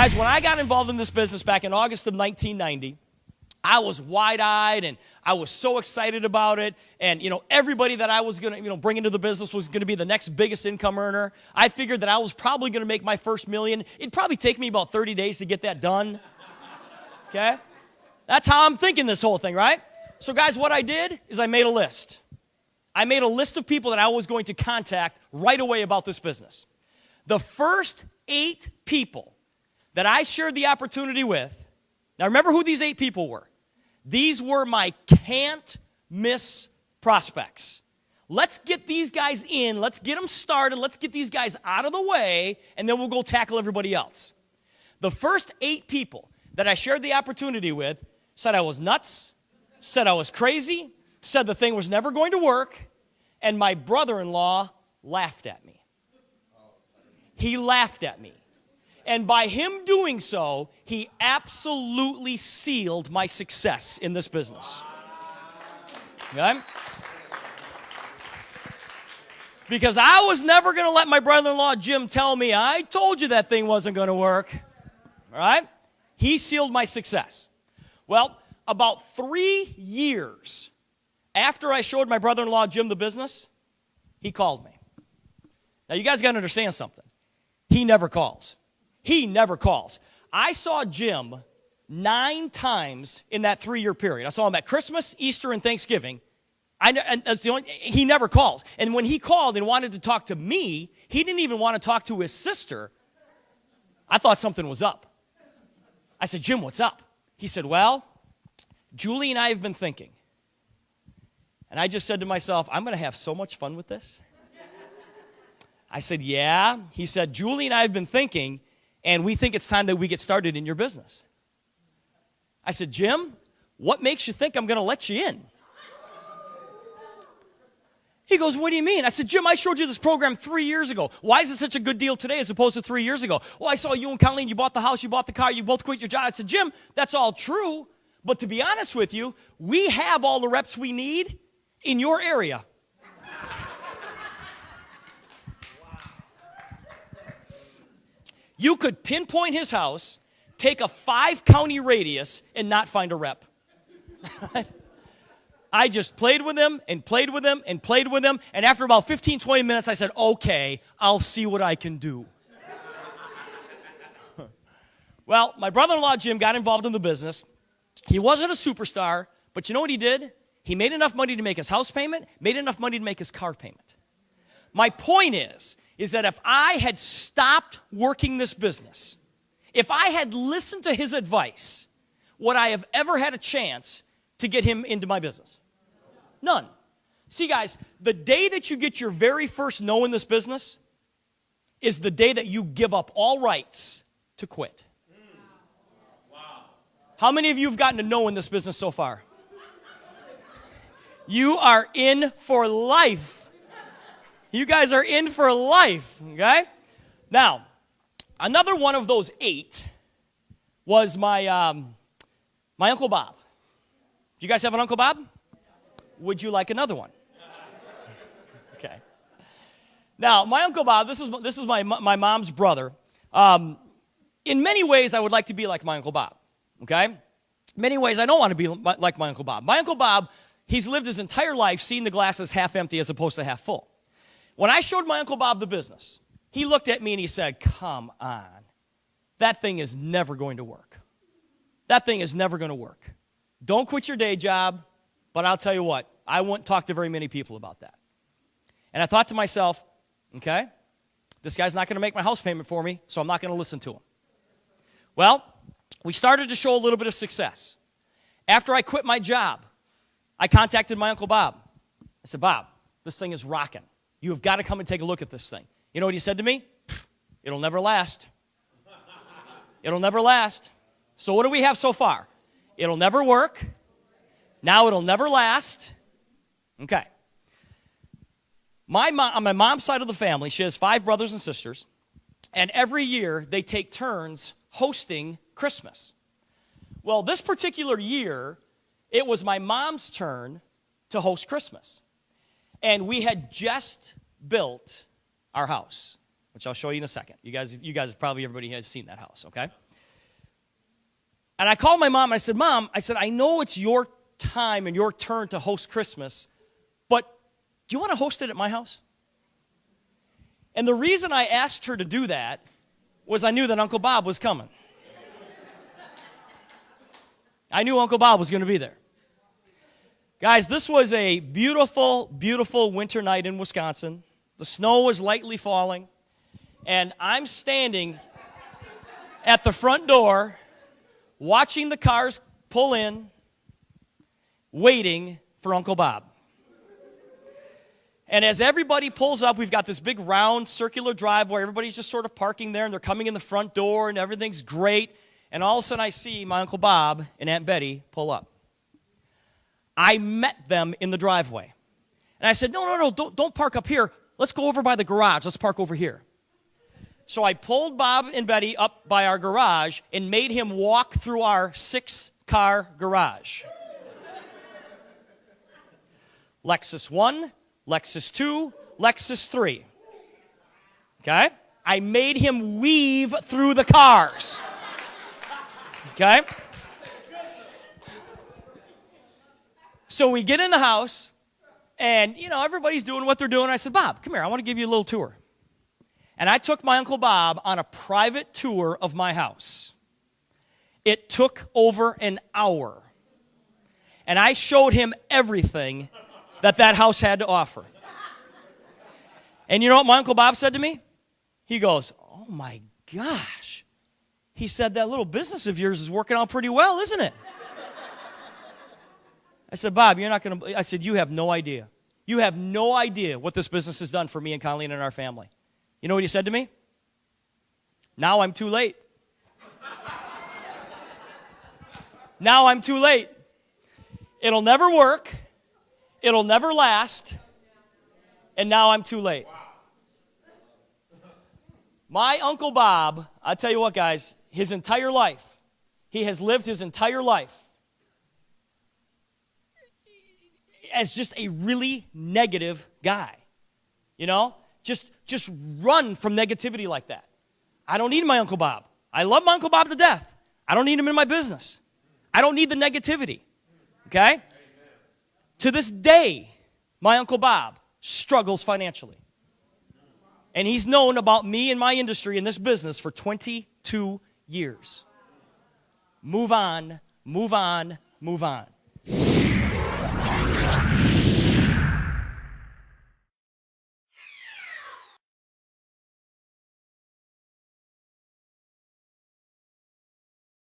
Guys, when I got involved in this business back in August of 1990, I was wide-eyed, and I was so excited about it. And, everybody that I was going to, bring into the business was going to be the next biggest income earner. I figured that I was probably going to make my first million. It'd probably take me about 30 days to get that done. Okay? That's how I'm thinking this whole thing, right? So, guys, what I did is I made a list. I made a list of people that I was going to contact right away about this business. The first 8 people that I shared the opportunity with, now remember who these 8 people were. These were my can't-miss prospects. Let's get these guys in. Let's get them started. Let's get these guys out of the way, and then we'll go tackle everybody else. The first 8 people that I shared the opportunity with said I was nuts, said I was crazy, said the thing was never going to work, and my brother-in-law laughed at me. He laughed at me. And by him doing so, he absolutely sealed my success in this business. Okay? Because I was never going to let my brother-in-law Jim tell me, I told you that thing wasn't going to work. All right? He sealed my success. Well, about 3 years after I showed my brother-in-law Jim the business, he called me. Now, you guys got to understand something. He never calls. He never calls. I saw Jim 9 times in that 3-year period. I saw him at Christmas, Easter, and Thanksgiving. And that's the only. He never calls. And when he called and wanted to talk to me, he didn't even want to talk to his sister. I thought something was up. I said, Jim, what's up? He said, well, Julie and I have been thinking. And I just said to myself, I'm going to have so much fun with this. I said, yeah. He said, Julie and I have been thinking, and we think it's time that we get started in your business. I said, Jim, what makes you think I'm going to let you in? He goes, what do you mean? I said, Jim, I showed you this program 3 years ago. Why is it such a good deal today as opposed to 3 years ago? Well, I saw you and Colleen, you bought the house, you bought the car, you both quit your job. I said, Jim, that's all true, but to be honest with you, we have all the reps we need in your area. You could pinpoint his house, take a 5-county radius, and not find a rep. I just played with him and played with him and played with him, and after about 15, 20 minutes, I said, okay, I'll see what I can do. Well, my brother-in-law, Jim, got involved in the business. He wasn't a superstar, but you know what he did? He made enough money to make his house payment, made enough money to make his car payment. My point is that if I had stopped working this business, if I had listened to his advice, would I have ever had a chance to get him into my business? None. See, guys, the day that you get your very first no in this business is the day that you give up all rights to quit. Wow. How many of you have gotten a no in this business so far? You are in for life. You guys are in for life, okay? Now, another one of those 8 was my Uncle Bob. Do you guys have an Uncle Bob? Would you like another one? Okay. Now, my Uncle Bob, this is my mom's brother. In many ways, I would like to be like my Uncle Bob, okay? Many ways, I don't want to be like my Uncle Bob. My Uncle Bob, he's lived his entire life seeing the glass as half empty as opposed to half full. When I showed my Uncle Bob the business, he looked at me and he said, come on, that thing is never going to work. That thing is never going to work. Don't quit your day job, but I'll tell you what, I wouldn't talk to very many people about that. And I thought to myself, okay, this guy's not going to make my house payment for me, so I'm not going to listen to him. Well, we started to show a little bit of success. After I quit my job, I contacted my Uncle Bob. I said, Bob, this thing is rocking. You have got to come and take a look at this thing. You know what he said to me? It'll never last. It'll never last. So what do we have so far? It'll never work. Now it'll never last. Okay. My mom, on my mom's side of the family, she has 5 brothers and sisters, and every year they take turns hosting Christmas. Well, this particular year, it was my mom's turn to host Christmas. And we had just built our house, which I'll show you in a second. You guys probably, everybody has seen that house, okay? And I called my mom, and I said, Mom, I know it's your time and your turn to host Christmas, but do you want to host it at my house? And the reason I asked her to do that was I knew that Uncle Bob was coming. I knew Uncle Bob was going to be there. Guys, this was a beautiful, beautiful winter night in Wisconsin. The snow was lightly falling, and I'm standing at the front door watching the cars pull in, waiting for Uncle Bob. And as everybody pulls up, we've got this big round circular driveway. Everybody's just sort of parking there, and they're coming in the front door, and everything's great. And all of a sudden, I see my Uncle Bob and Aunt Betty pull up. I met them in the driveway. And I said, no, don't park up here. Let's go over by the garage. Let's park over here. So I pulled Bob and Betty up by our garage and made him walk through our 6-car garage. Lexus 1, Lexus 2, Lexus 3. Okay? I made him weave through the cars. Okay? So we get in the house, and, everybody's doing what they're doing. I said, Bob, come here. I want to give you a little tour. And I took my Uncle Bob on a private tour of my house. It took over an hour. And I showed him everything that house had to offer. And you know what my Uncle Bob said to me? He goes, oh my gosh. He said, that little business of yours is working out pretty well, isn't it? I said, Bob, you're not going to, I said, you have no idea. You have no idea what this business has done for me and Colleen and our family. You know what he said to me? Now I'm too late. Now I'm too late. It'll never work. It'll never last. And now I'm too late. My Uncle Bob, I tell you what, guys, his entire life, he has lived his entire life as just a really negative guy. Just run from negativity like that. I don't need my Uncle Bob. I love my Uncle Bob to death. I don't need him in my business. I don't need the negativity. Okay? Amen. To this day, my Uncle Bob struggles financially. And he's known about me and my industry in this business for 22 years. Move on, move on, move on.